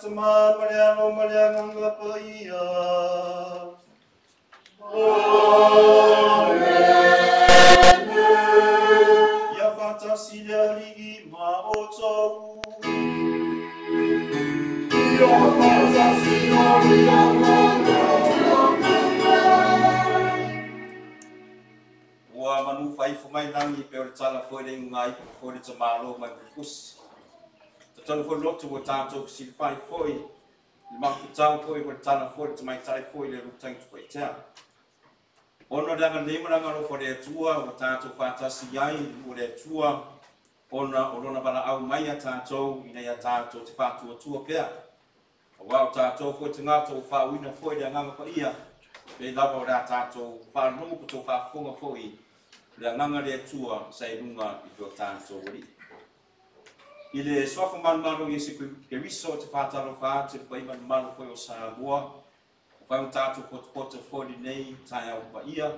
Samoa, Mariano, Mariano, Paia. Ia fatasi le alii ma o tau. Ia fatasi no ria ua manu fai fumai langi pe o tala foi le ngai foi le tamalo mai kus. Tatalu foi lotu o tato si fai foi. Ma tau foi o tala foi te mai tai foi le rutang tu tea. Ono danga lima danga lo foi le tua o tato fatasi ai o le tua. Ona bala au mai a tato ina ya tato te fatu o tua pea. Wa o tato foi te ngato fa wina foi le nganga pa ia. Pe lava o da tato fa no to fa fonga foi. Le nganga le tua sai lunga i to tato ri. Ile sofa manu i se ke riso te fatalo fa te pai manu foi o Samoa. Fai un tato pot foi nei tai au pa ia.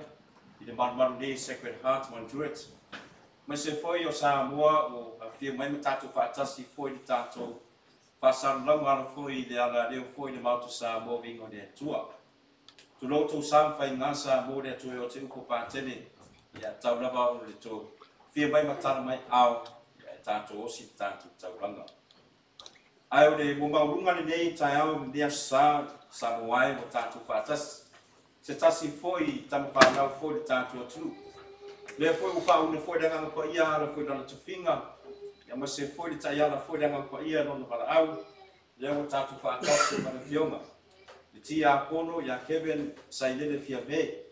Ile manu nei Sacred Heart Manduret. Mas se foi o Samoa o afia mai tato fa tasi foi di tato. Pasang long ala foi le ala le foi le mautu Samoa vingo le tua. Tu lotu sam fai ngasa mo le tu o te ko pa tele. Ya tau lava o le tu. Fia mai matana mai au. Tato o si tato tauranga. Ai o le mumawunga le nei tai au le sa Samoa o tato fatas. Se tasi foi tamu whanau foi le tato atu. Le foi ufa una foi danga ko ia la foi dana tufinga. Ya ma se foi le tai ala foi danga ko ia no para au. Le o tato fatas para fionga. Le tia kono ya Kevin sai le fia ve.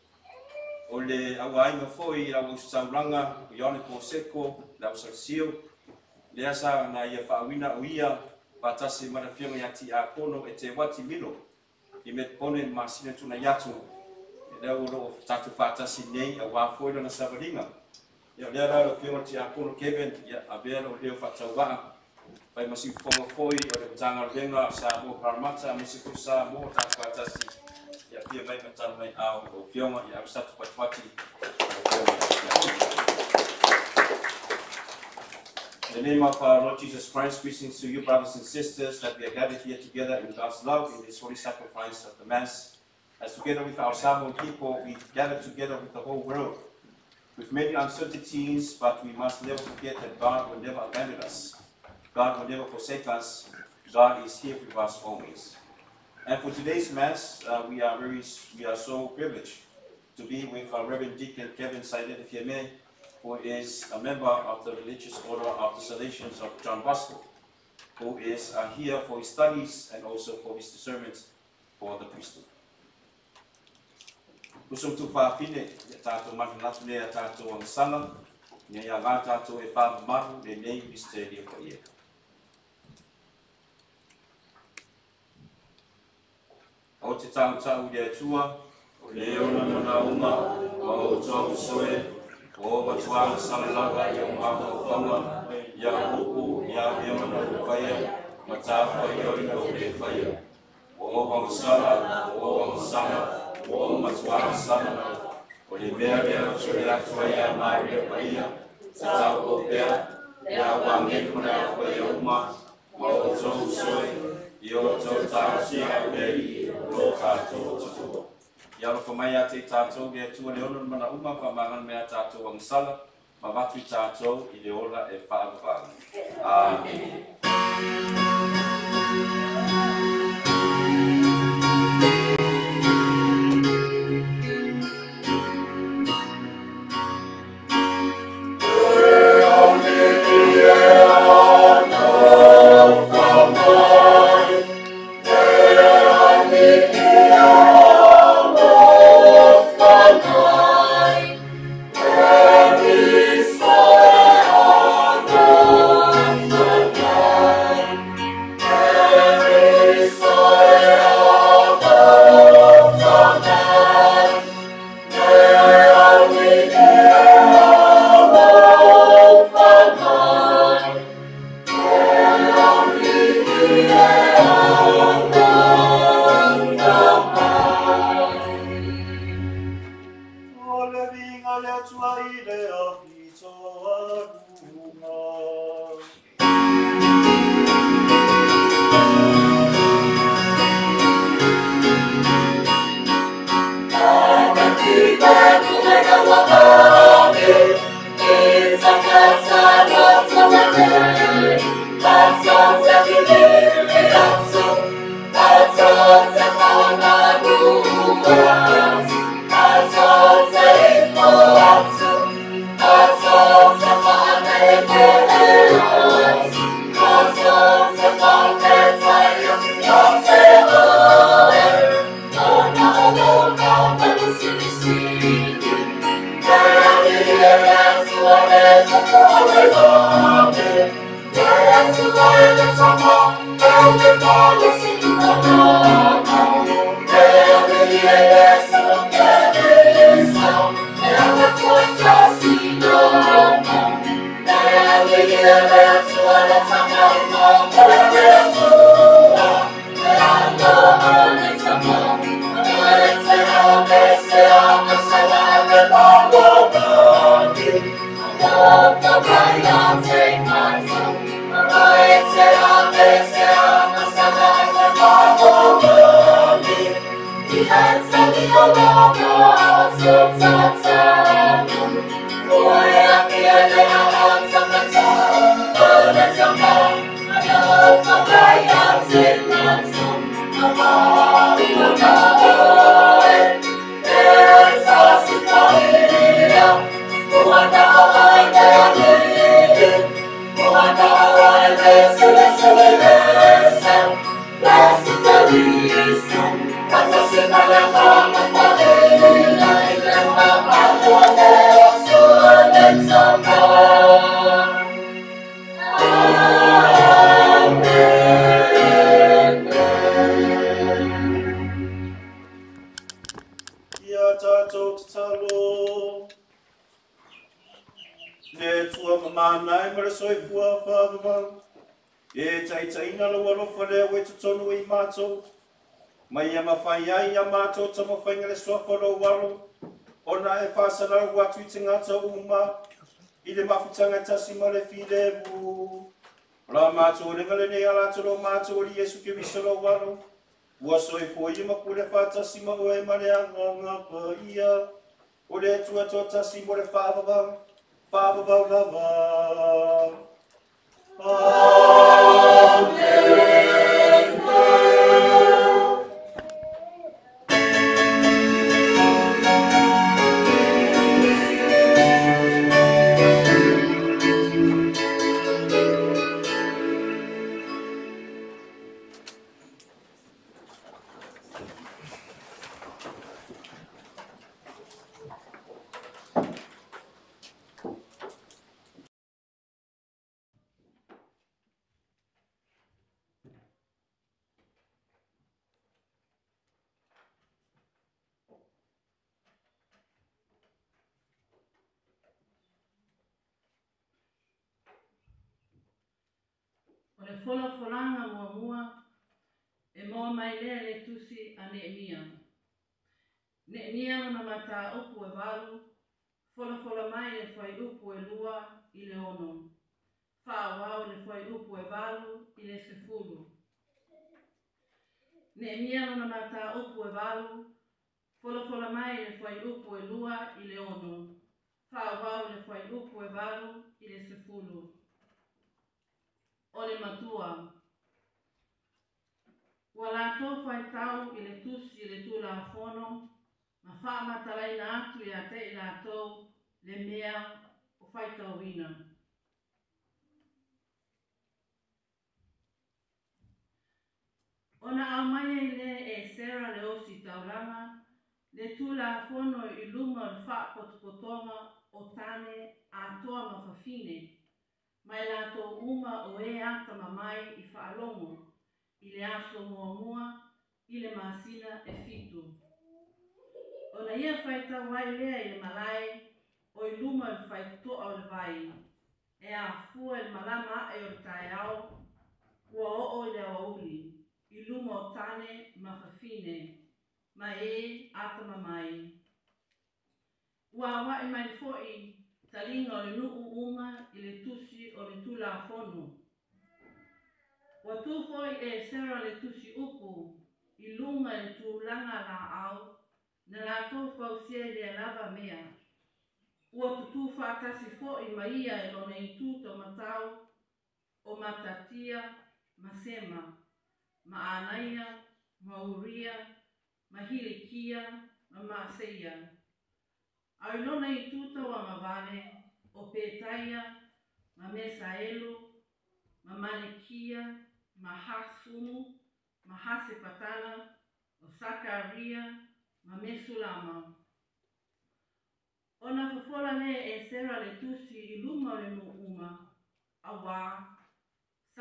O le awainga foi la o sauranga yone ko seko la o sio. Le asa na ia whaawina o ia patasi marafionga ya ti a kono e te wati milo i me pone masina tuna yatu e leo ro tatu patasi nei a wafoilo na sabaringa ia lea rao fionga ti a kono Kevin ia abera o leo whatauwaa pai masi fonga foi o le tanga renga sa mo Parramatta masi ku sa mo tatu patasi ia pia mai matana mai au o fionga ia absatu patwati in the name of our Lord Jesus Christ, greetings to you, brothers and sisters, that we are gathered here together in God's love in this holy sacrifice of the Mass. As together with our Samoan people, we gather together with the whole world, with many uncertainties, but we must never forget that God will never abandon us. God will never forsake us. God is here with us always. And for today's Mass, we are so privileged to be with our Reverend Deacon Kevin Saidete Fieme, who is a member of the religious order of the Salesians of John Bosco, who is here for his studies and also for his discernment for the priesthood. Kusum tu whawhine, e tātou matanatu lea tātou ang sanga, ne ia ngā tātou e whāmaru le nei misterio ko ia. O te tāutau lea tua, o le ona mana uma, o tau soe, o watuanga salalaga i o mga whanga, ia huku, ia mana whaya, matafa i ori o le whaya. O wangsala, o wangsala, o matuanga salalaga, o le mea mea o le atuaya mai le whaya, tau o pea, ia wangen mana whaya uma, o tau soe, i o tau tāsia mei, o tātou tutua. Ia lo mai a te tātou ge tua le ono mana uma pa mangan mea tātou ang sala ma watu i tātou i le ola e whaavavanga. Amen. There is Mai mawhai ai a mātou ta mawhainga le sua whoro waro. Ona e whāsana watu I te ngata uma. I le mawhitanga tasi ma le while mu. Ra mātou ringa le nei ala toro mātou ri Yesu ki visalo waro. Ua soi fo I ma kule whātasi ma oe ma le anga pa ia. O le tua tō tasi mo le whāwawang. Whāwawang lava. Amen. O le wholawholanga mua e moa mai lea le tusi a Neemia. Neemia na mata upu e walu, wholawhola mai le whai upu e lua I le ono. Whaawau le whai upu e walu I le sefulu. Neemia na mata upu e walu, wholawhola mai le whai upu e lua I le ono. Whaawau le whai upu e walu I le sefulu. O le matua. Ua lātou whai tau I le tusi I le tūla whono, ma wha matalai na atu I a te I lātou le mea o whai tauina. Ona au mai le e Sarah le osi taulanga, le tūla whono I luma o le wha potopotonga o tane a toa mawhawhine. Mai lātou uma o e ata mamai I whaalongo, I le aso mua I le masina e fitu. Ona ia whaita wai lea I le malai, o I luma I whaitoa o le vai. E a fua I le malama e o le tae au, ua o I le awauli, I luma o tane mawhawhine, ma e ata mamai. Ua wai mai foi, talinga o le nuu uma I le tusi o le tula whonu. Wa tu foi e Sarah le tusi upu, I lunga le tūlanga la au, na la tō whausia le lava mea. Ua tutu whātasi foi maia e lona I tūta matau, o matatia, masema, maanaia, mauria, mahilikia, ma maaseia. Ai lona I tūta wa mavale, o petaia, ma mesaelu, ma malekia, ma hasumu, ma hasepatana, o Sakaria, ma mesulama. Ona fofola le e Sarah le tusi I luma le no uma, awa,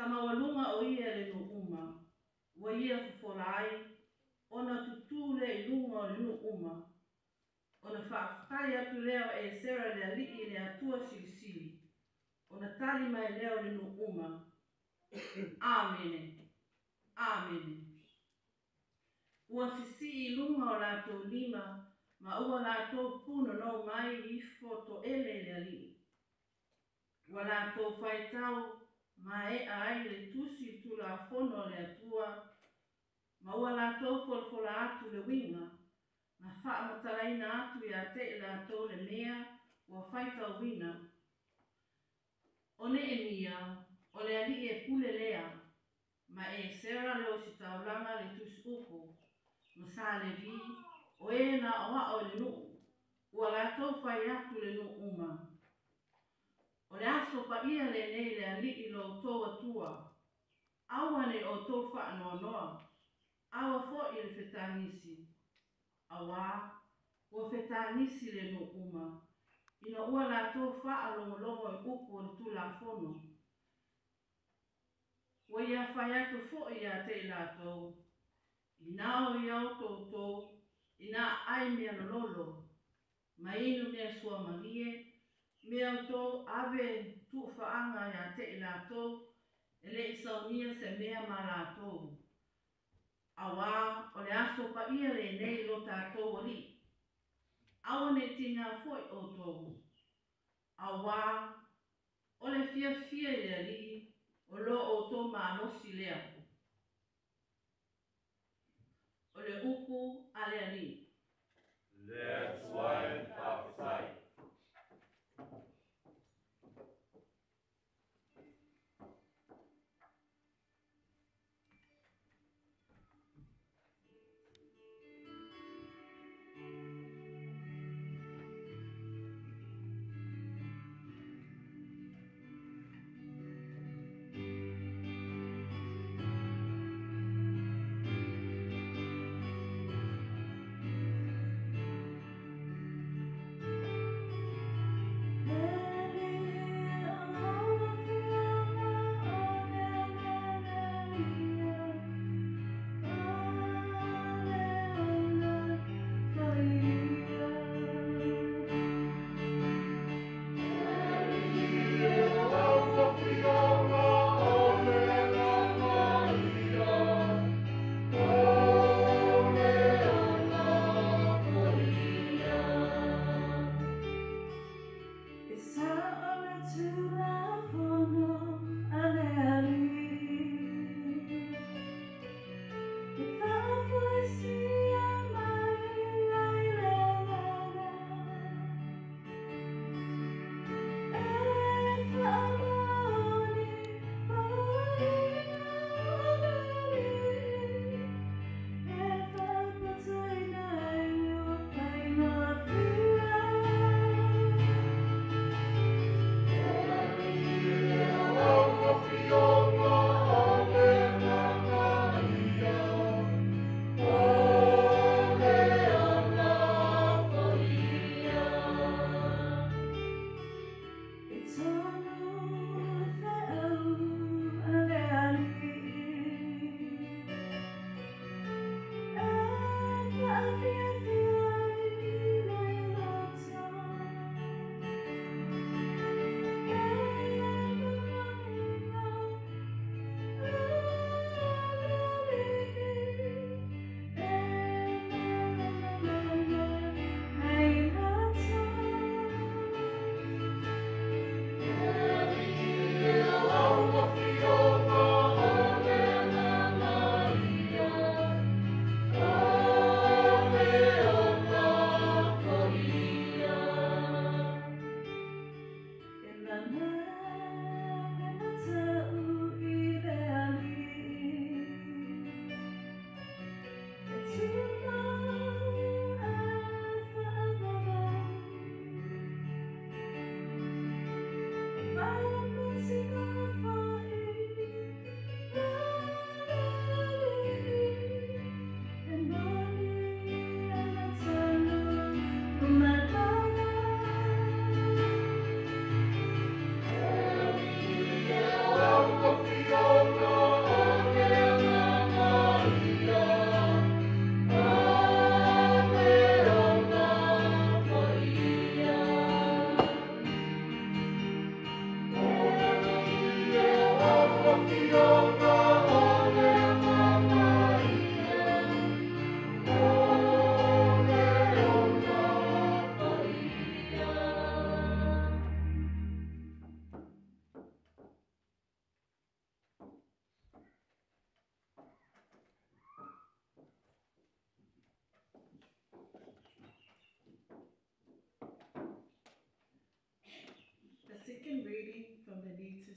Samoa lunga o ia le no uma. Wa ia fufolai, ona tutule I lunga o le no uma. Ona whaafutai atu leo e sera le alii le atua silisili. Ona tali mai leo le no uma. Amene. Amene. Ua sisi I lunga o lato lima, ma ua lato puno no mai I foto ele le alii. Ua lato whaitau, ma e ai le tusi tu la fono le atua, ma ua lato folfola atu le winga, ma wha matalaina atu I a te lato le mea, ua whaitau wina. O ne e mia, o le alii e pule lea, ma e sera le o si taulanga le tusi upo, ma sa le vi, o e na oa o le nuu, ua lato whai atu le nuu uma. O le aso pa ia le nei le alii lo tō atua. Aua ne o tō wha noa noa. Aua fo I le whetanisi. Awa, ua whetanisi le no uma. Ina ua la tō wha longo longo I upo le tu la fono. Ua ia whai atu fo I a te la tō. Ina o I au tō tō. Ina ai mea lolo. Ma inu mea sua marie. Mea tō ave tu whaanga ia te la tō. Ele I saunia se mea ma la tō. Awa, o le aso pa ia le nei lo tātou wali. Awa ne tina foi o tō. Awa, o le fia fia I le ali, o lo o tō mānosi lea. O le upu a le ali. Let's wine prophesy.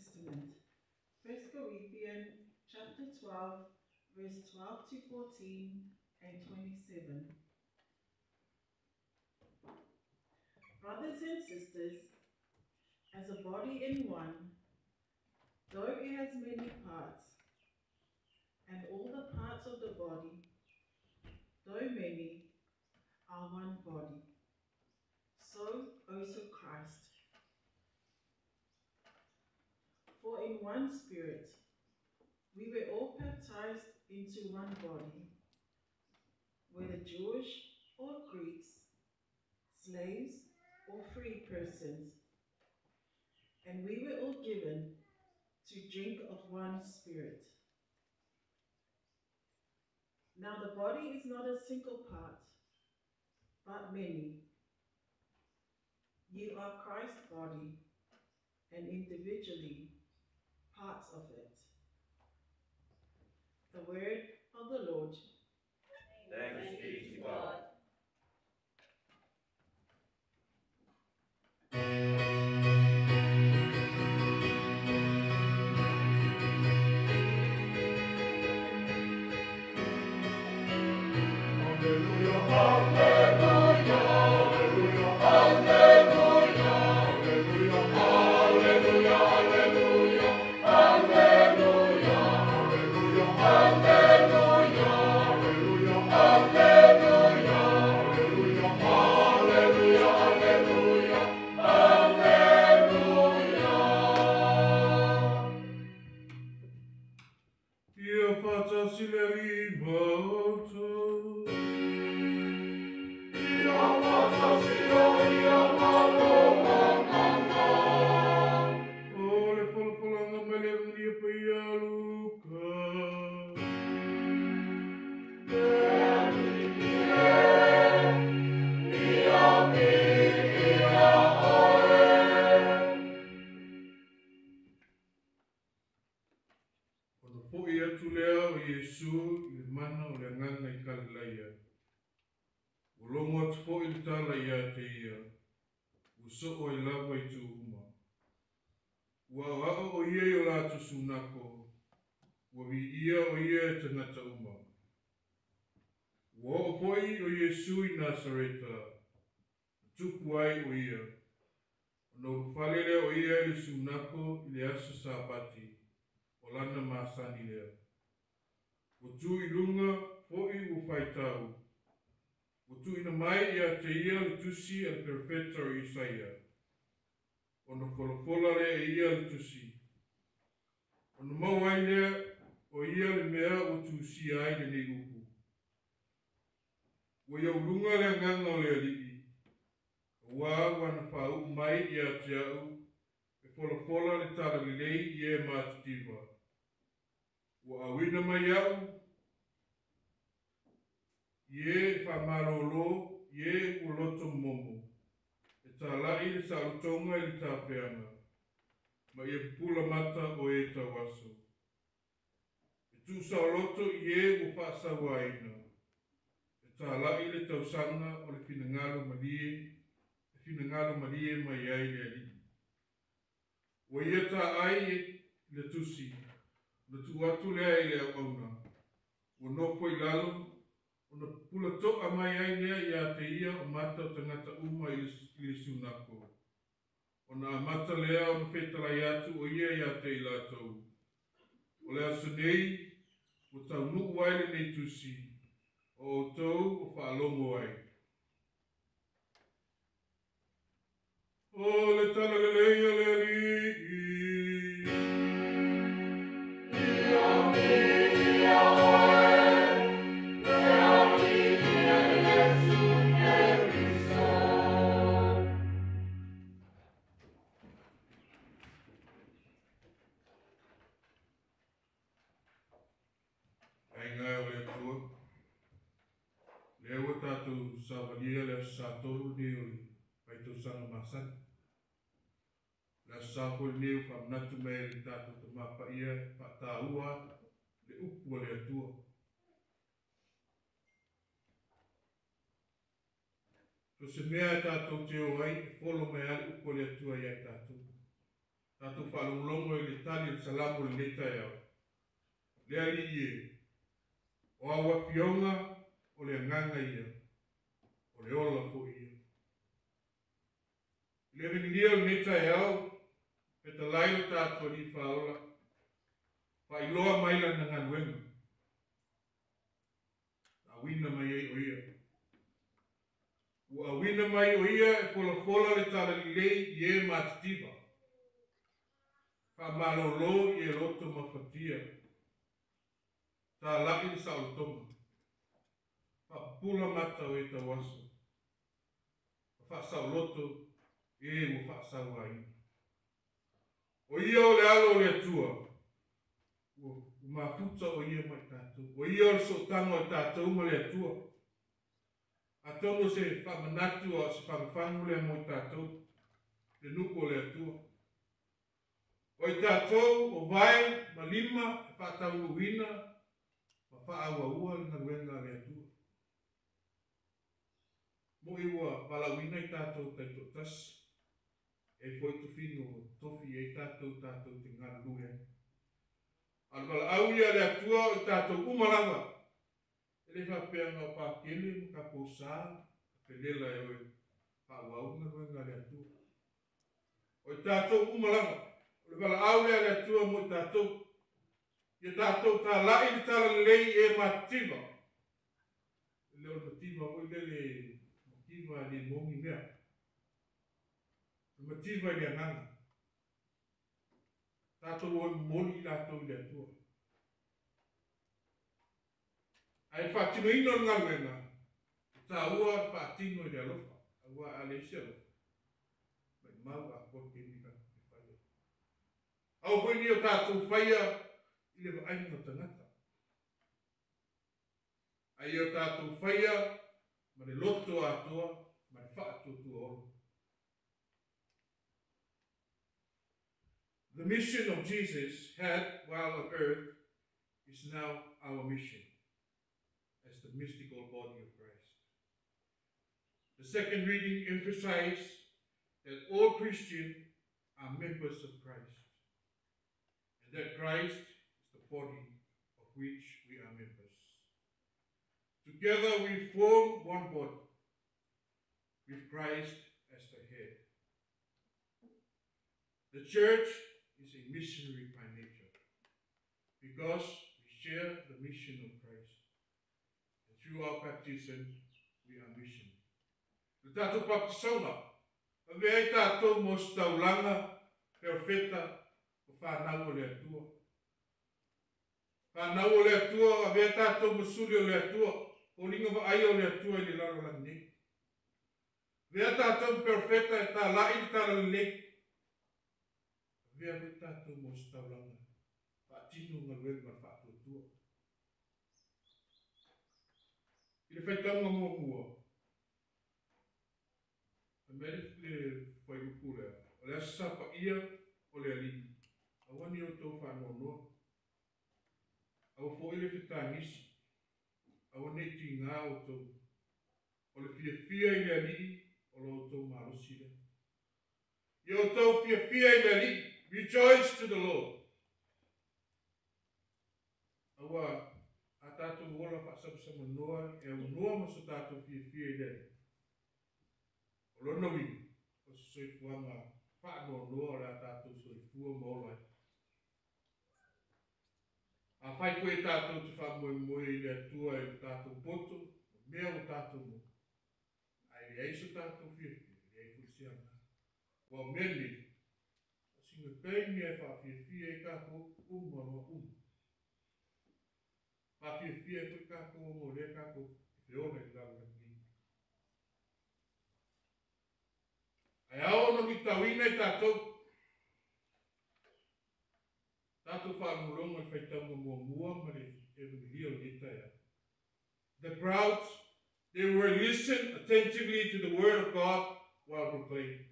Testament. 1 Corinthians chapter 12, verse 12 to 14 and 27. Brothers and sisters, as a body in one, though it has many parts, and all the parts of the body, though many, are one body, so also Christ. For in one Spirit we were all baptized into one body, whether Jewish or Greeks, slaves or free persons, and we were all given to drink of one Spirit. Now the body is not a single part, but many. You are Christ's body, and individually parts of it. The word of the Lord. Thanks be to God. Tātou whalongolongo le tali le salamu le leta eo. Le ali ie. O awa pionga o le nganga ia. O le ola fo ia. Le ringia le leta eo. Peta lailo tātou li whaola. Whailoa maila na nganuenga. A wina mai ei o ia. Ua wina mai o ia e fola le tala li lei i e matitiva. Ka malolo i e loto mawhatia. Ta laki ni sa o tonga. Ka pula mata o e ta waso. Ka sa o loto e mo fa sa wai. O ia o le alo o le atua. O mafuta o ia mai tātou. O ia o le sotango o tātou ma le atua. A tono se whamanatu o se whangwhangu le mo tātou. Le nuko o le atua. O i tātou o vai ma lima e whātau uina ma whaaua ua na ruenga le atua. Mo i ua palawina i tātou taito tas e foi tu fino tofi e tātou te ngana lue. Al wala au ia le atua i tātou umalanga. E le whapeanga o pākele mo ka pōsā whelela e oi whaaua ua na ruenga le atua. O i tātou umalanga. Le wala au le atua mo tātou. Ia tātou tā lai ni tala lei e mativa. Leo mativa o le mativa ni mongi mea. Mativa ni anganga. Tātou o moni tātou le atua. Ai whātino ino ngangwenga. Tā ua whātino i alofa. Ua aleisi alofa. Mai mau a kote ni ka. Au koe ni o tātou whaia i le waaini no tangata. Ai o tātou whaia ma le loto atua ma le whaatua tua oro. The mission of Jesus had while on earth is now our mission as the mystical body of Christ. The second reading emphasized that all Christians are members of Christ. That Christ is the body of which we are members. Together we form one body, with Christ as the head. The church is a missionary by nature, because we share the mission of Christ. And through our baptism, we are missionary. Le tātou baptisauna, a vea i tātou mos taulanga, perfeta, whanau o le atua. Whanau o le atua, a vea tātou masuri o le atua, o ringa wa ai o le atua i le laro langi. Vea tātou perfecta e tā lai i tāra le. Vea vea tātou mos taulanga, whaatino ngā ruenga whaatua tua. I le whaitaunga mua mua. A meri le whairukura, o le asapa ia o le alini. Awani o tau whanonoa. Awa fo ile whitangisi. Awa neti ngā o tau. O le fia i le alii, o lo tau marosile. I o tau fia i le alii. Rejoice to the Lord. Awa, a tātou wola whaasapasama noa, e au noa maso tātou fia i le alii. O lo nawi, o se soifuanga whaanonoa o le a tātou soifua maolai. A whai koe tātou te whamoe i le atua e tātou poto, mea o tātou mo. Ai le eiso tātou whiawhia, le ei kurisianga. Wa meni, a singa kaini e whawhiawhia e kākou umaro umu. Whawhiawhia e koe kākou umu le kākou e whiona i lau rangi. Ai ao no ki tawina i tātou. Tātou whaamulonga i whaitaunga mua ma le evangelia o Itaia. The crowds, they were listening attentively to the word of God while proclaiming.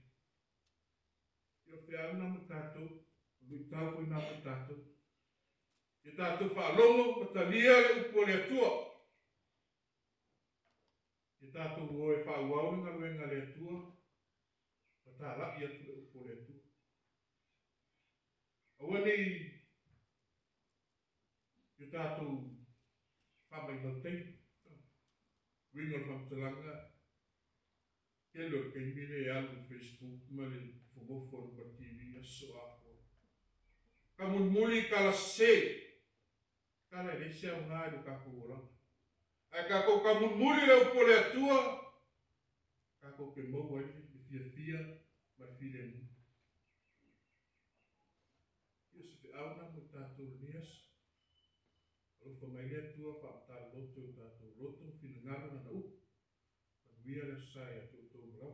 Ia whiauna ma tātou, lui tau koe nā ma tātou. Ia tātou whaalongo ma talia le upo le atua. Ia tātou oe whaauaunga ruenga le atua, ma tā lai atu le upo le atua. Aua nei, ki tātou whamai no tei. Winga whamtalanga. Ke lo ke mire alu Facebook ma le whamofon pa TV aso ako. Ka mun muli kala se. Kala e se au ngāru ka kōra. Ai ka ko ka mun muli le upole atua. Ka ko ke mau ai le fia ma file mu. Ia se te au na mo tātou nias. Alo whamai le atua whaapatara loto tātou loto fina ngāru na upu. Wia le sai a tūtou mrau.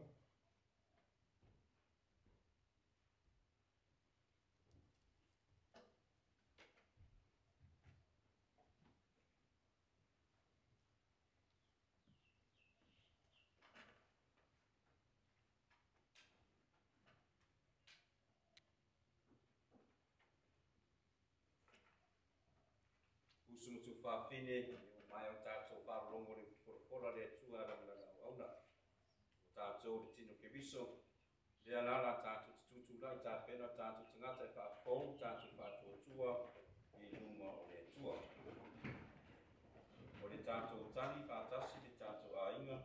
Usumu tu whawhine, mai o tātou whārongo re whora le tua rana auna. O tātou le tino ke viso, le alala tātou te tutu lai tā pena tātou te ngata e whāwhong, tātou whātua tua i numa o le tua. O le tātou tani whātasi le tātou a inga.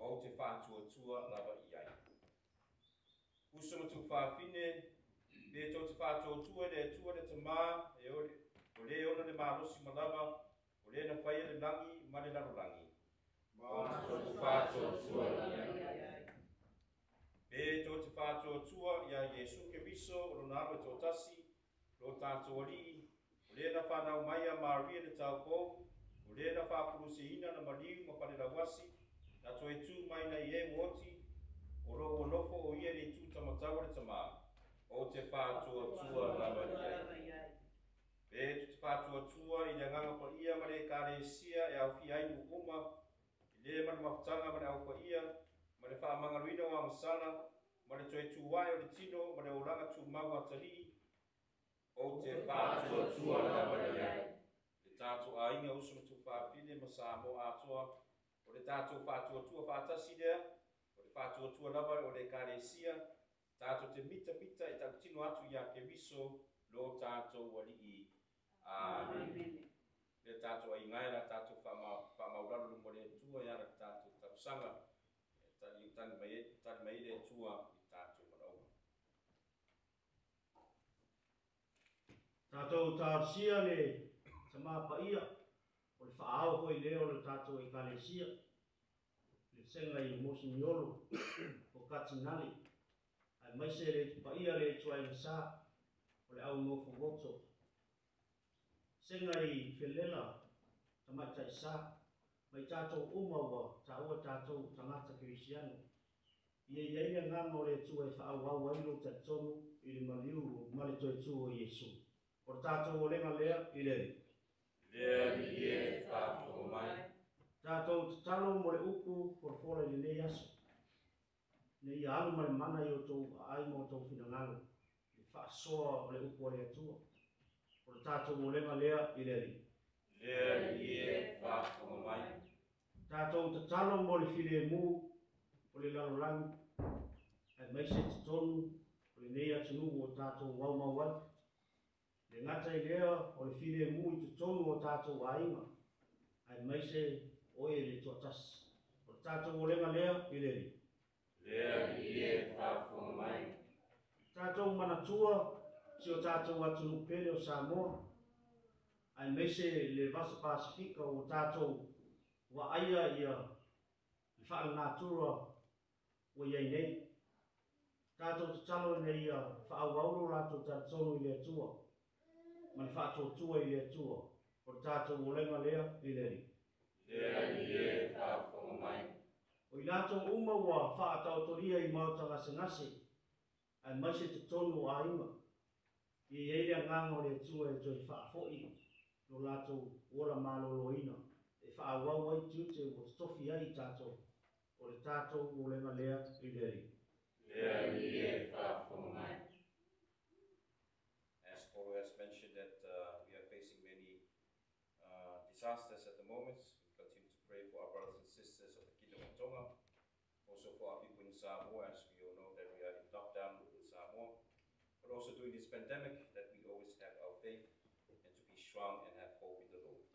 O te whātua tua lava i ai. Usama tu whāwhine, le tō te whātua tua le tua le te mā, e o le ona le mārosi malawa, o le na whaia le langi, ma le laro langi. O te whātua tua i ai. Le tō te whātua tua i a Jesu ke viso, o lo nāwe tō tasi, lo tātua li, o le na whanau maia Maria le tau kou, o le na whāpuruse ina na mariu ma whare la wasi, na toi tū mai na i e woti, o ro o nofo o ia ni tū tamatawa le tamā, o te whātua tua lava i ai. Pe tu te whātua tua i le nganga pa ia ma le kāre sia e au fi ainu uma, i le mana mawhtanga ma le au pa ia, ma le whaamangaruina o amasana, ma le toi tū wai o le tino, ma le oranga tū maua tali, o te whātua tua lava i ai. Le tātua a inga usuma tu whāpine ma Samoa atoa, o le tātou whātua tua whātasi lea, o le whātua tua lava o le kāresia, tātou te mita i tātou tino atu i a ke viso lo tātou wali i. Amen. Le tātou a ingai la tātou whamauraro lumo le tua i ara tātou tarusanga, tani mai le tua i tātou maraua. Tātou tāsia le tamapa ia, o le whaao hoi leo le tātou i kālesia, le senga i mosi miolo, o katinali, ai maise le tupa ia le tua i sā, o le au nofo voto. Senga i whelela, tamata i sā, mai tātou umaua, tā ua tātou tangata kirisiano. Ia iaia nganga o le tua i whaau au ailo te tonu, i le maliu, male toi tua o Jesu. O tātou o lenga lea, i le. Lea ni e whāwhongo mai. Tātou te talo mo le uku por fora i le nei aso. Nei alu mai mana i o tō ai mo tō whinangalo. I whaasoa o le uku o le atua. O tātou o lenga lea i le ri. Lea ni e whāwhongo mai. Tātou te talo mo le while mu o le lalolangi. Ai maise te tonu o le nei atunu o tātou waumawai. Le ngata i lea o le while mu i te tonu o tātou ainga. Ai maise oe le tuatas. O tātou o lenga lea i le ri. Lea ni e whāwhongo mai. Tātou manatua si o tātou atunu pere o Samoa. Ai meise le vasa Pasifika o tātou wa aia ia i whaala nātura o iei nei. Tātou te talo nei ia whaauauro rātou tātou i le atua. Mani whātou tua i le atua. O tātou o lenga lea i le ri. Lea ni e whāwhongo mai. O i lātou uma ua whaatau toria i mautanga ngase. Ai maise te tonu a inga. I eira nganga o le atua e toi whaafoi. No lātou ola maloloina. E whaawau ai tiute o tofi ai tātou. O le tātou o lenga lea i le ri. Lea ni e whāwhongo mai. As Paul has mentioned that we are facing many disasters at the moment. We continue to pray for our brothers and sisters of the Kingdom of Tonga, also for our people in Samoa, as we all know that we are in lockdown in Samoa, but also during this pandemic, that we always have our faith and to be strong and have hope in the Lord.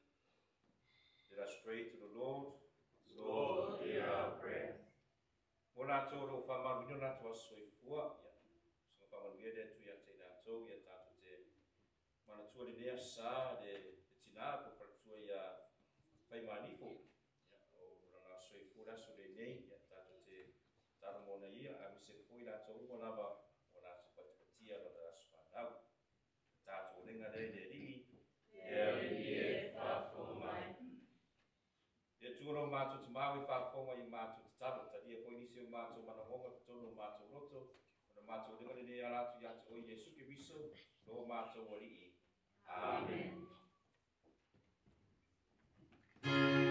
Let us pray to the Lord. Lord, hear our prayer. Mona toro whamarino na tua soifua, so whamanuia de tu ia te nātou, ia tātou te mana tua de nea sā de tina ko pratua ia whaimanifo, o rana soifua so de nei, ia tātou te tātou mona ia, a mise fui nātou mona wa, o nātou patipatia no tā spanau, tātou ringa de ringi, Ia ringi whafo mai. ia tuaro mātou te maui whafonga i mātou te taro, tadia koe nisi o mātou mana honga, tono mātou roto, o mātou ringa de nea rātu ia te o Jesu Kiriso, no mātou wali. Amen. Ia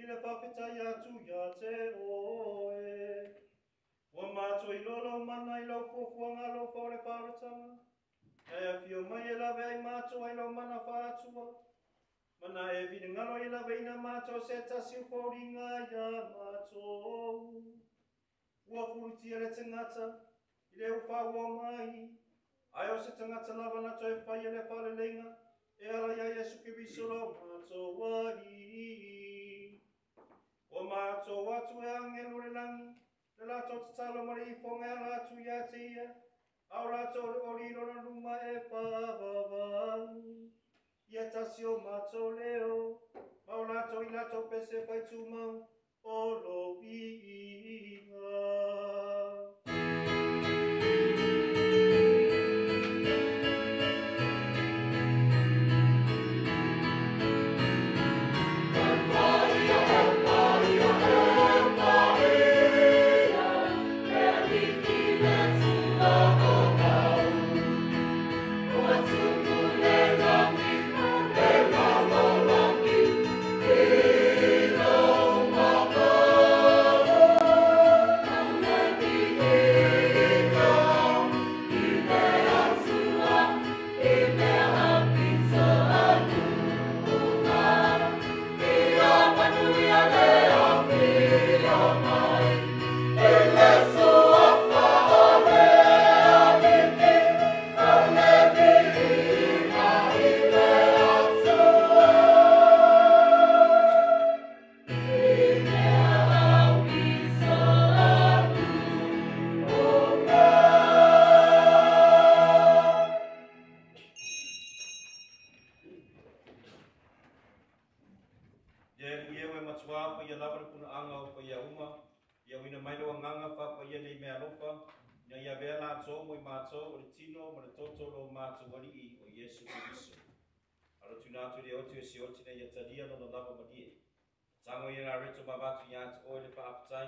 le whawhetai atu ia te oe. Ua mātua I lolo mana I lau fuafuanga lo whaore whaaratanga. Ea whio mai e lawe ai mātua I lau mana whaatua. Mana e vini ngalo I lawe ina mātua se tasi o whauringa ia mātua. Ua furutia le tangata I le uwhaua mai. Ai o se tangata lava na toi whai e le whalelenga. E ala ia Yesu Kiriso lo mātua I. O mātua atu e angelu le langi. Le lato te talo mari I whonga e latu ia te ia. Au lato le oriro na luma e whawawau. Ia tasi o mātua leo. Mau lato I lato pese whai tūmau. O lo inga. Tango ia na reto mabatu ia te oe le whaapatai,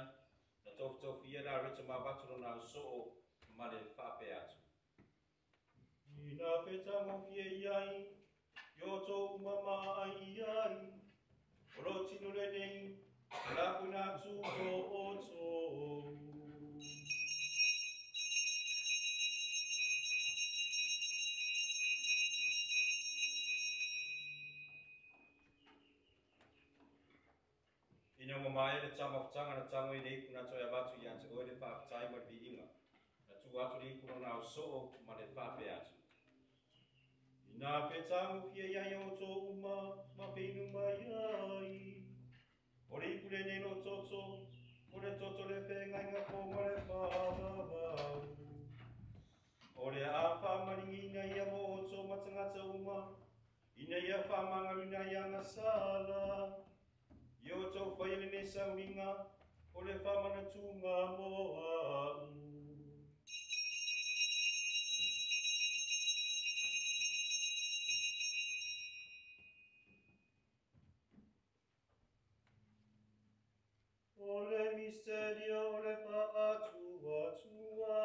na tofu ia na reto mabatu no nau soo ma le whaape atu. Ina whetango fie iai, yo tō umama ai iai, oro tino le nei, lapu na tu o tō. Ina mamae le tama whatanga na tango I nei kuna toi abatu I ate oe le whaapatai ma le inga. Na tu atu nei kuna nao soo ma le whaape atu. Ina whetango fia iai o tō uma ma whinu mai ai. O le ikule nei no toto, o le toto le whengainga ko ma le whaavavau. O le a whaamaringi ina ia mo o tō matangata uma, ina ia whaamangaruna ia ngā sala. Yo tau whaiele ne sauringa, o le whamana tūnga moa. O le misterio, o le whaatua tua.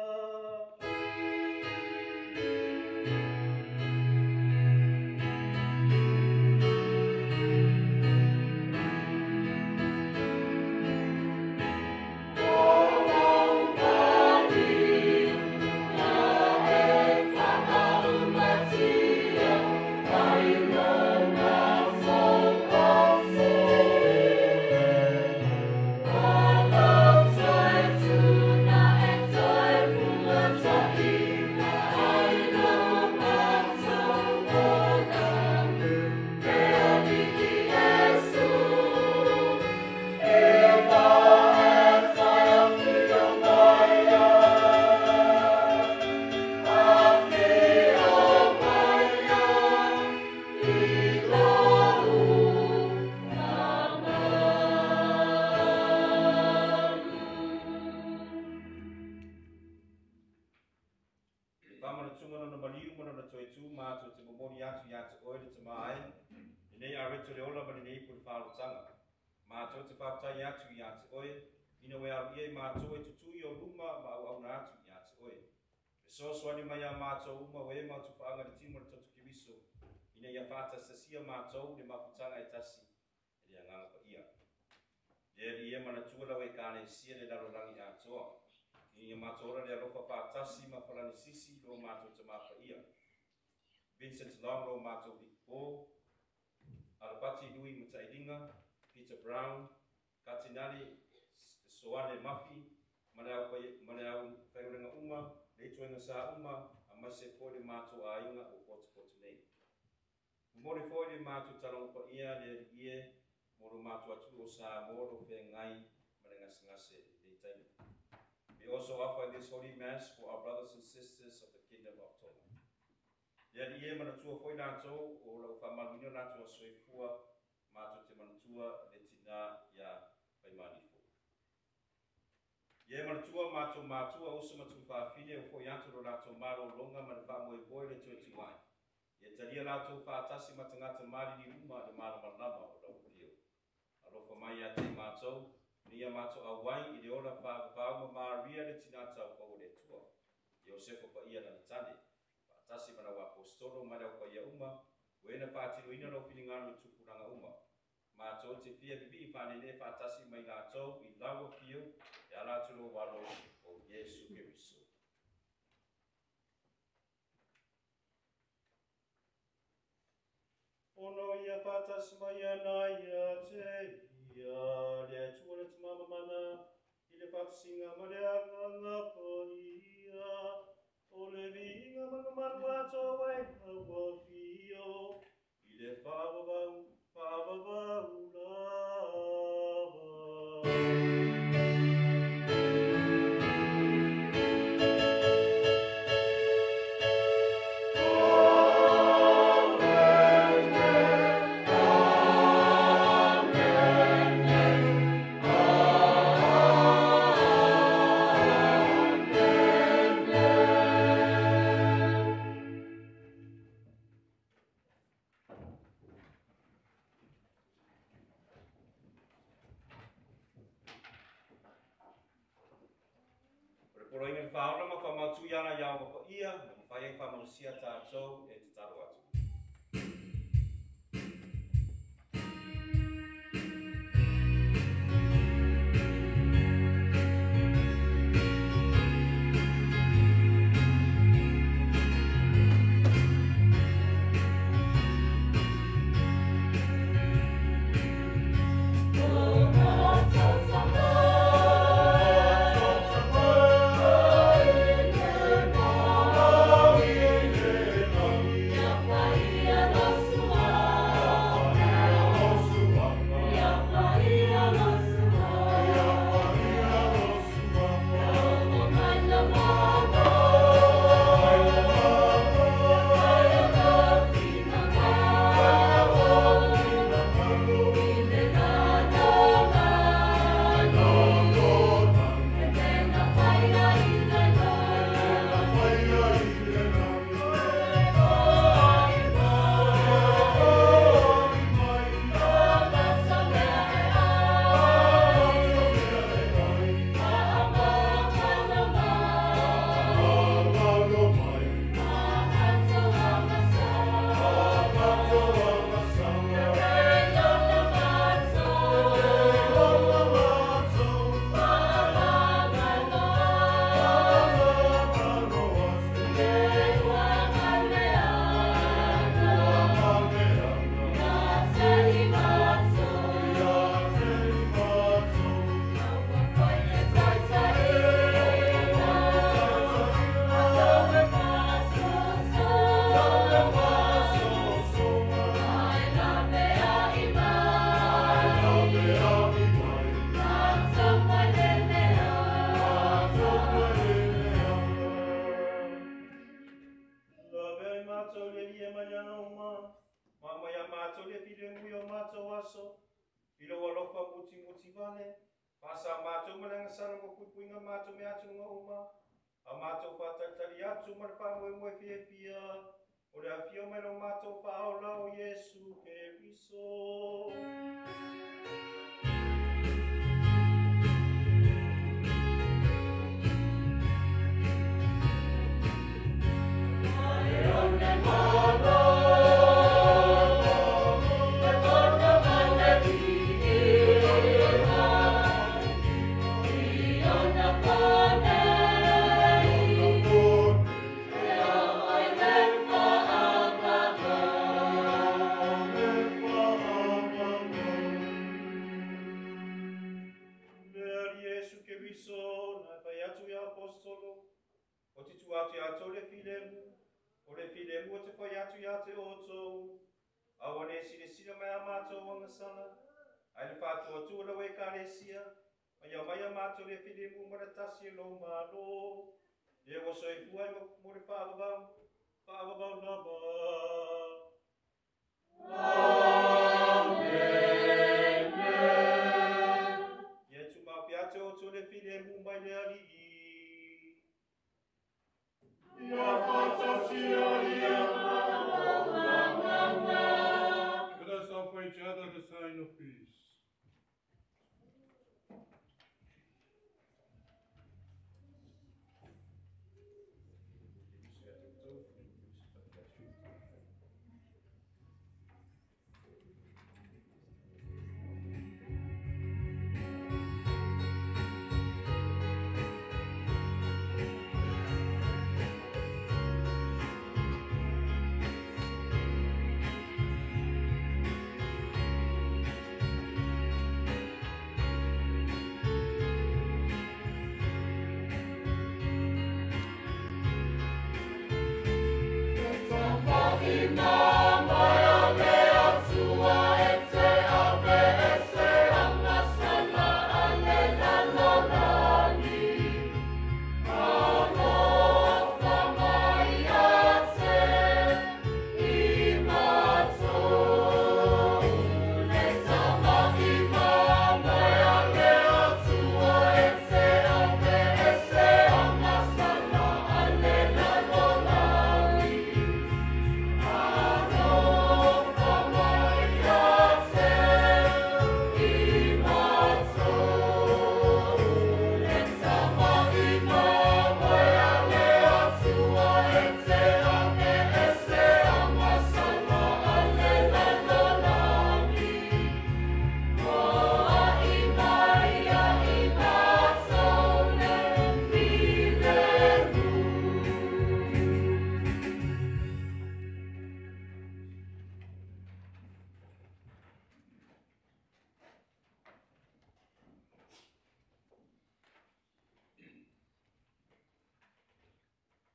Mātou te whaapatai atu I ate oe, ina wea rie mātou e tutui o luma ma au na atu I ate oe. E sosoani mai a mātou uma o e mātou whaanga le timo le totu kiriso, ina ia whaata sasia mātou le maputanga e tasi, e le anganga pa ia. Ia mana tua la kane sia le dalo langi atoa. Ia matora le alofa patasi ma falani sisi lo mato te mapa ia. Vincent Long lo mato Vicpo. Alapati Hui Mutaidinga. Peter Brown. Katinali Soane Mafi. Mana au whaiurenga uma. Leituenga sa uma. Amase fo le mato a inga o potu nei. Mori fo le mato talong pa ia le ie. Moro mato atu o sa moro fe ngai ngase le taimi. We also offer this holy mass for our brothers and sisters of the Kingdom of Tonga. Ia ie manatua foi nato o lau whamalunio nato a soifua mato te manatua le tina ia paimani fo. Ia manatua matua usa matu whaafine o foi anto ro nato maro longa mana whamoe boi le tueti wai. Ia talia nato whaatasi matangata mari ni uma le mara manama o lau pio. Alofa mai a te matou, nia matou a wai i le ora whaavau ma Maria le tinata o kau le tua. Iosefo pa ia na tane, whaatasi mana wa apostolo mana o pa ia uma, wena whaatino ina no whilingano i tupuranga uma. Matou te fia bibi whanene whaatasi mai natou i lawa pio e alatulo walo o Yesu Keriso. Ono ia whaatasi mai ana ia te ia le tuana te mama mana i le whaatasinga ma le anga po ia o le vinga mana manu ato wai hawa fio i le whaavavau lava. Por aí me fala, mas como tu já na já o ia, não vai famosia tato e taro atu. Pasa mato menang sana ko puinga mato me atu nga uma. Amato patatali atu marpa mo fia. Ora fio me no mato paola o Yesu Keriso. Oh O te tu atu ia tau le filemu, o le filemu o te whai atu ia te oto, a wane sile mai a mātou wanga sala, ai le whātua tu la wei ka le sia, mai a mātou le filemu maratasi e lo malo, le wa soi fuai mo le whaavavau lava. Amen. Ia tu mapiate o tu le filemu mai le alii. Let us offer each other the sign of peace.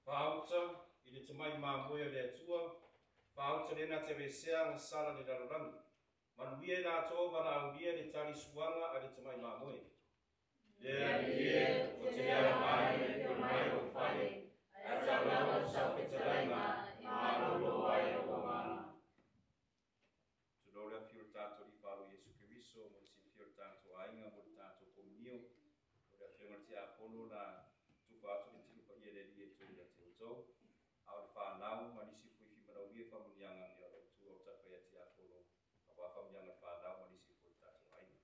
Whauta, I le tamai māmoia le atua, whauta le na te resea na sala le rarangi. Manuia na tō wana aulia le tali suanga a le tamai māmoia. Lea lie, o te lea mai, te mai o whare, a te alawa sawhitarainga, I malolo ai o wamana. Tunola fiu tātou li wharu Yesu Kiriso, mo le sin fiu tātou ainga, mo le tātou komunio, mo le whiunga te apolo na tuwha atu le tilu pa ia le lie tō ia te utau. Au le whanau, manisi fui fi manau ia whamunianga ni o le tu au tapa ia te apolo, a wa whamunianga whanau, manisi fui tātou ainga.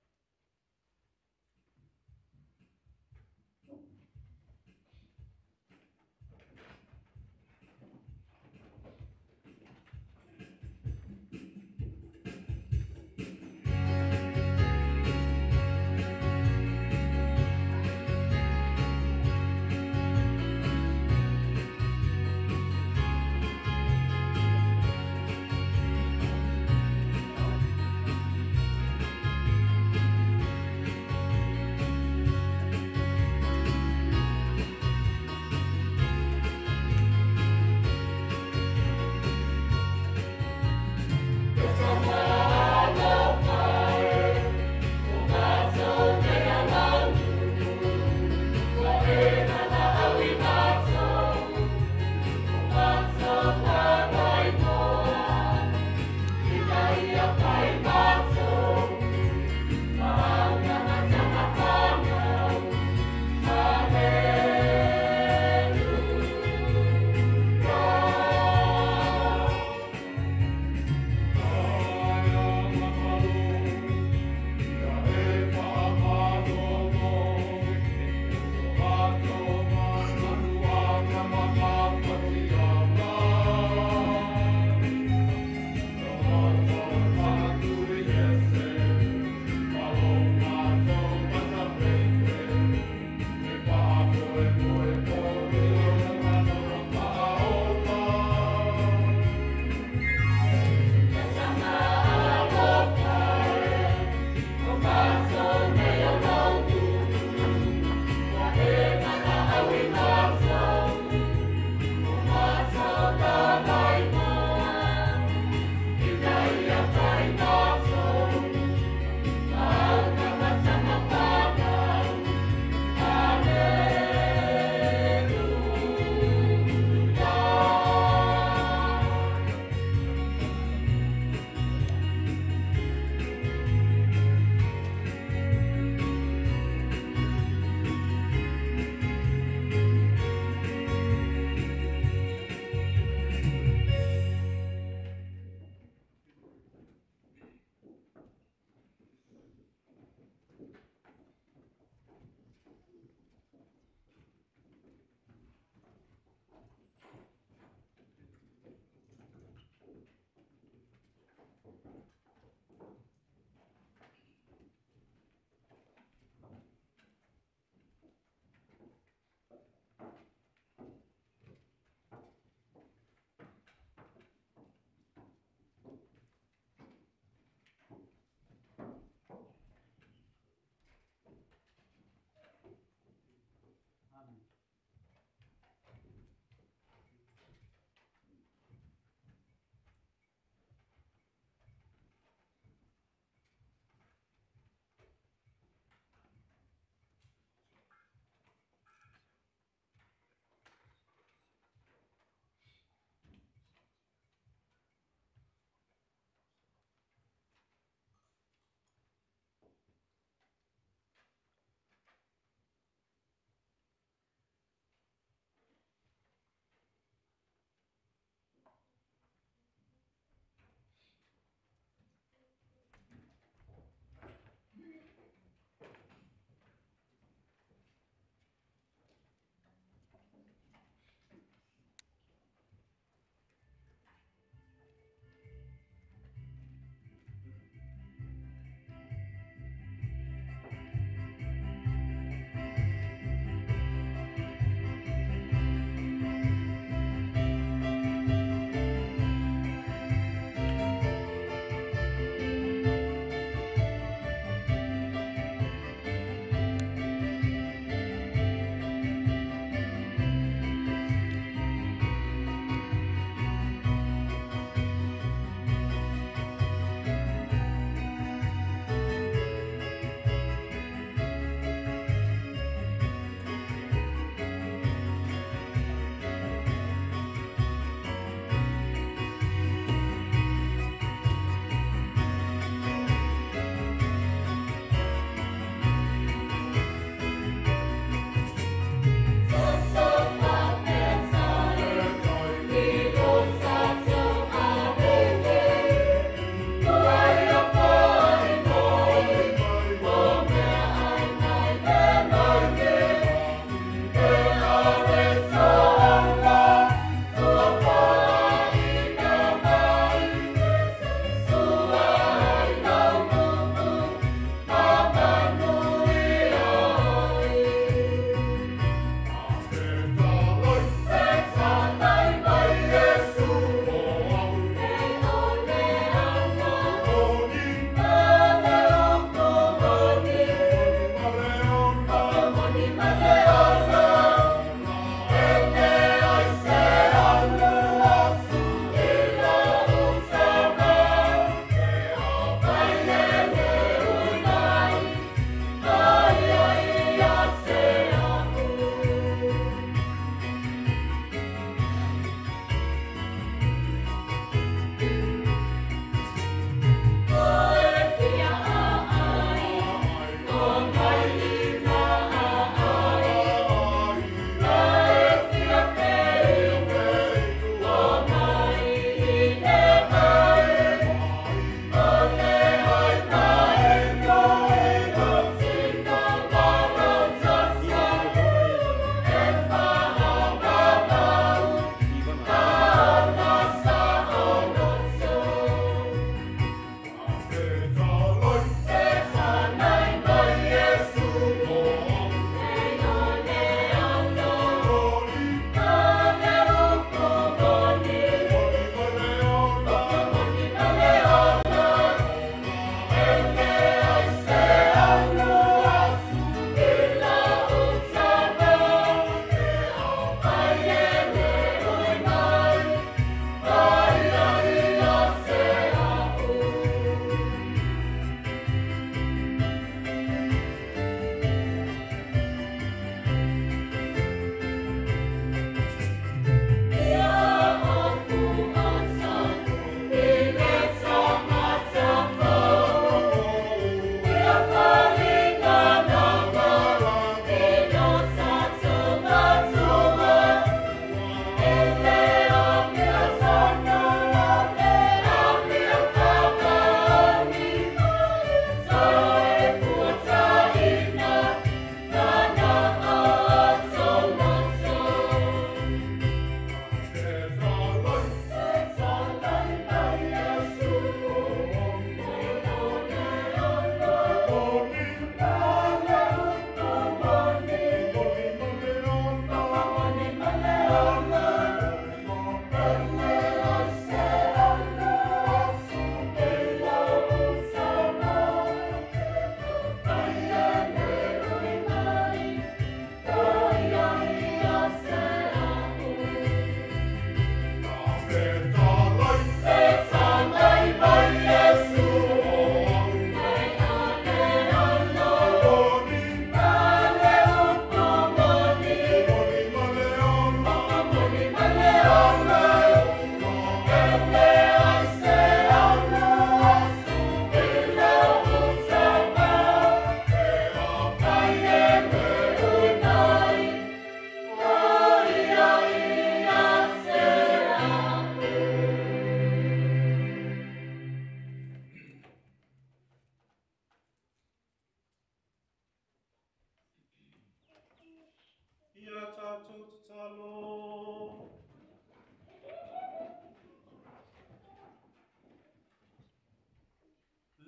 Ia tātou te talo.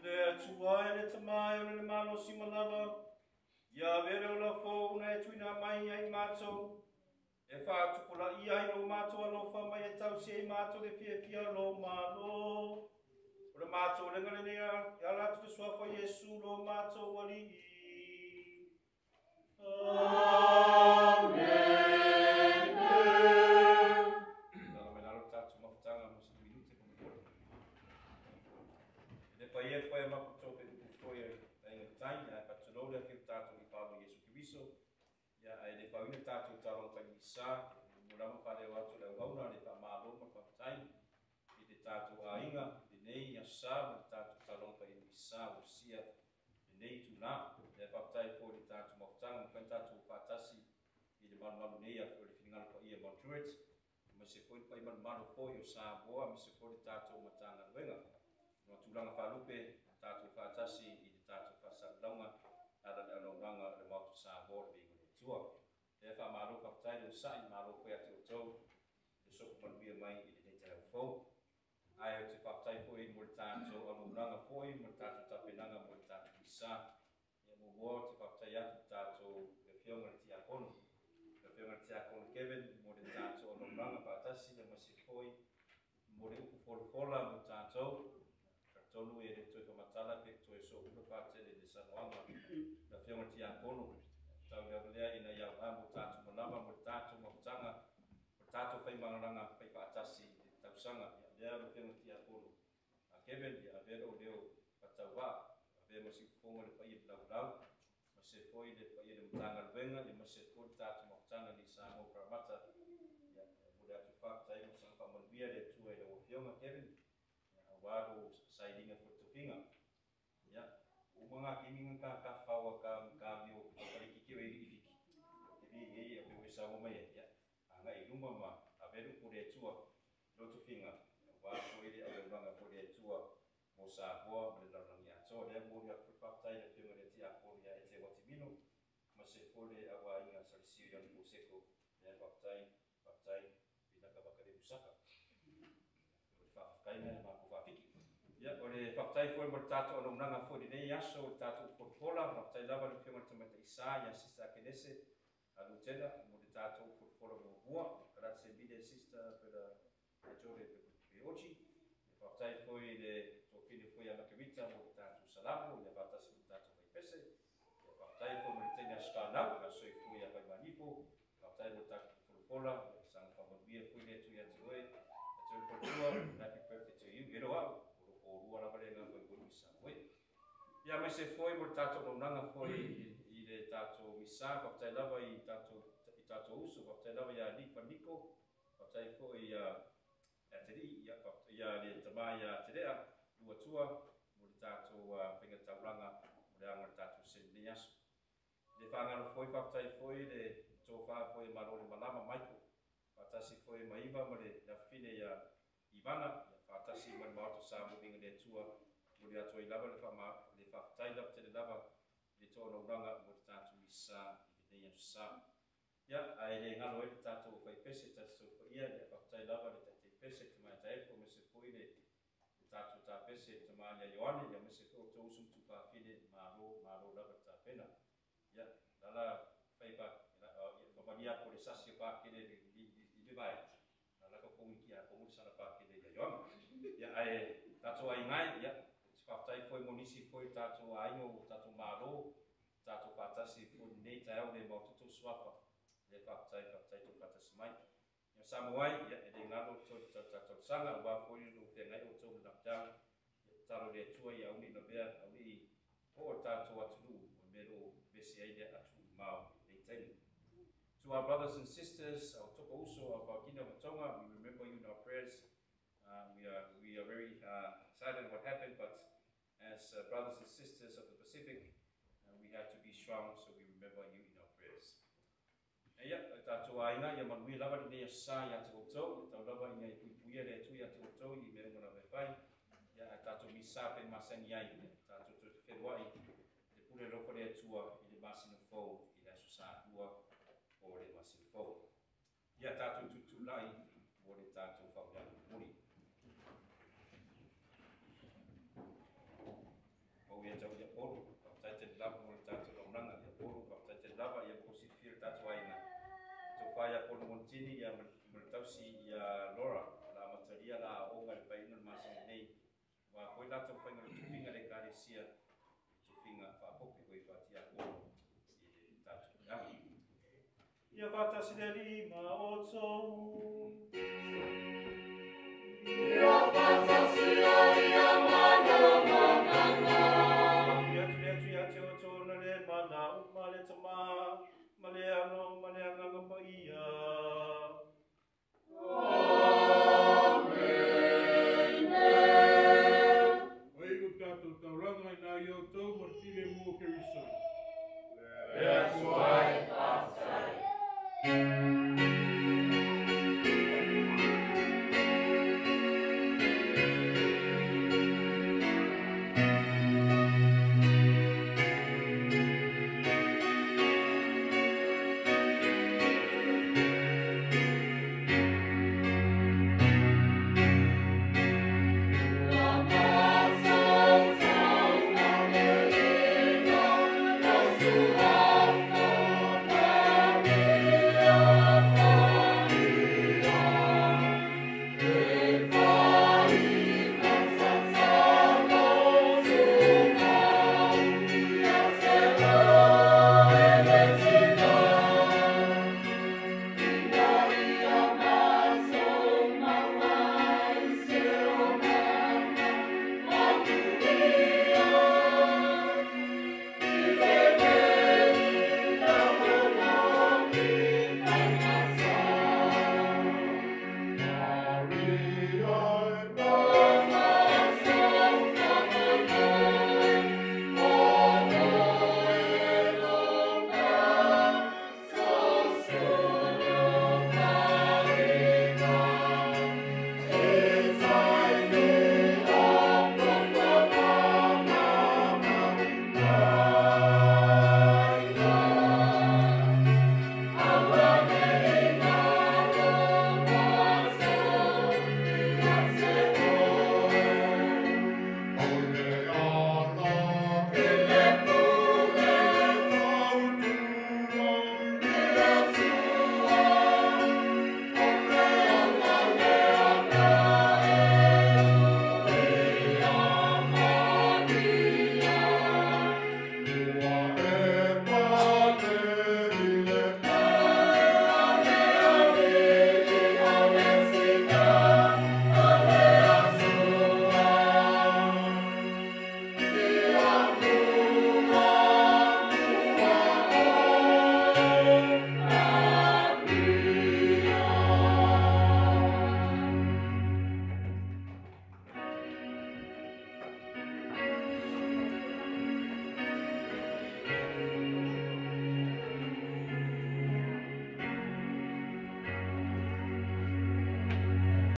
Le atua e le tamai o le malo si malava. Ia vere o la fōu na e tuina mai ai mātou. E whātupola ia i lo mātou alofa mai e tau si e mātou le fia lo malo. O le mātou le ngale nea, e alatu te suafa Yesu lo mātou wali. Amen. Nala menalo tātou mawhtanga mo si minute ko mkore. E le paia whaia makutope kukoia ai ngai tai, a patulou le akiu tātou i whāma Yesu Kiriso. Ia ai le whawina tātou tātou pai misa, mulama whare o atu le ngauna le whamalo ma whawtai. I te tātou a inga, le nei a sā, ma le tātou tātou pai misa o sia. Nei tūnā, e whaptai fō le tātou mawhtanga, mwhen tātou whātasi i le malu nei a fō le whingalo pa ia Montreat. Ma se fōi pai malu fō i o Samoa, ma se fō le tātou Matagaluega. No tūlanga whalupe, tātou whātasi i le tātou whasalaunga, ara le alaunanga le mautu Samoa le bingo le tua. E whamaro whaptai le usai, maro koe ate o tau, le soku manuia mai i le nei te fō. Ai o te whaptai fōi mo le tātou alaunanga fōi, mo le tātou tapenanga mo le tātou misa. Ia mo mua te whaptai atu tātou le whionga le tia kono. Le whionga le tia kono Kevin, mo le tātou alaunanga whātasi, le masi fōi, mo le uku whola mo tātou. Tonu e le toi whamatala pe toi so uno whātele le Samoanga. Le whionga le tia kono. Tau lea lea ina iau mo tātou malama, mo le tātou mawhtanga, mo tātou whaimangaranga, whai whātasi le tausanga. Lea le whionga tia kono. A Kevin, ia avera o leo patauwa, avera masi fonga le paia lau. Ma se foi le paia le Matagaluega, le ma se foi tātou mawhtanga ni Samoa Parramatta. Ia, mo le atu whātai mo sa whamanuia le tua i le whionga Kevin. Ia, awaro sailinga whatuwhinga. Ia, umanga kiminga ka whaua ka mio aparikiki o i fiki. Ili a peo sa mo mai ia. Anga I luma ma averu po le tua lotu whinga. Wa ko ile a langa po le tua mo sa boa mo le langi ato le mo ia whaptai le whionga le tia ko ia e te watimino. Ma se fole a wa inga sa siu ia mo seko le whaptai pina ka bakare usaka. O whaptai na ma ko whapiki. Ia o le whaptai fole mo tato o nanga fo nei aso o tato porpola whaptai lava le whionga tamata isa ia sista kenese a lutena mo le tato porpola mo bua. Grazie mille sista per Jore pe ochi. E whaptai foi le tōwhine foi a Makarita mo le tātou salamu, le whatasi mo le tātou mai pese. E whaptai foi mo le tene a spanau, na soi foi a pai manipo. Whaptai mo le tātou whulupola, le sang whamanuia foi le tui atu oe. A tui whulua, happy birthday to you, gero au. O rua la wale ngā foi guru misa oe. Ia mai se foi mo le tātou maunanga foi I le tātou misa, whaptai lava I tātou uso, whaptai lava I a Niko. Whaptai foi ia le tamai a terea, lua tua, mo le tātou whinga tauranga, mo le anga le tātou sene aso. Le whangaro foi whaptai foi le tōwha foi marore malama maiko. Whatasi foi maiva mo le whine ia Ivana, whatasi mo le maoto sa mo vinga le tua, mo le atua I lava le whaptai lava te le lava, le tōna uranga mo le tātou misa I le nei sa. Ia, ai le ngalo e le tātou whai pese, tātou ia le whaptai lava le tātou pese, te mai taeko, me se foi le tātou tā pese, te mai a Ioane, ia me se foi tō usum tu whawhine, māro lava tā pena. Ia, lala whaipa, mamania po le sasi o pākene I le vai, lala ka kongi ki a kongi sana pākene I Ioane. Ia, ai tātou ai ngai, ia, whaptai foi monisi foi tātou aingo, tātou māro, tātou whātasi foi nei tai au le maututu swafa. Le whaptai tō whātasi mai. Ia Samoa, ia e le ngalo tātou sanga, wā fōi no whengai o tō lockdown. Ia taro le tua I auni na mea, auni o tātou atunu, o mero vesi aile atu mau nei teni. To our brothers and sisters, our toko uso of our kingdom of Tonga, we remember you in our prayers. We are very saddened what happened, but as brothers and sisters of the Pacific, we have to be strong, so we remember you in our prayers. Ia, tātou aina, ia manui lava ni nea sā ia te otou, tau lava ina I puipuia le tu ia te otou, I mea ngona whai, ia tātou misa pe masani ai, tātou te whenua I le pule roko le atua I le masina fau I le aso sā ua o le masani. ia tātou tutulai o le tātou whauiana muri. O ia tau ia poro, whautai te lava o le tātou raunanga, ia poro, whautai te lava ia posi whira tātou aina. Tau whaia polo montini ia tausi ia Laura, la mataria la onga le paina masanga nei. Wa koe tātou whainga le tuwhinga le kāresia, tuwhinga whapopi koe whatia poro i tātou ianga. Ia whatasi le lima o tau. Ia whatasi ia mana manana. Ia tu ia te o tōna le mana uma le tama, ma le ano, ma le anganga pa ia. Oi o tātou tauranga i nā iau tau martine mua kerisau. That's why I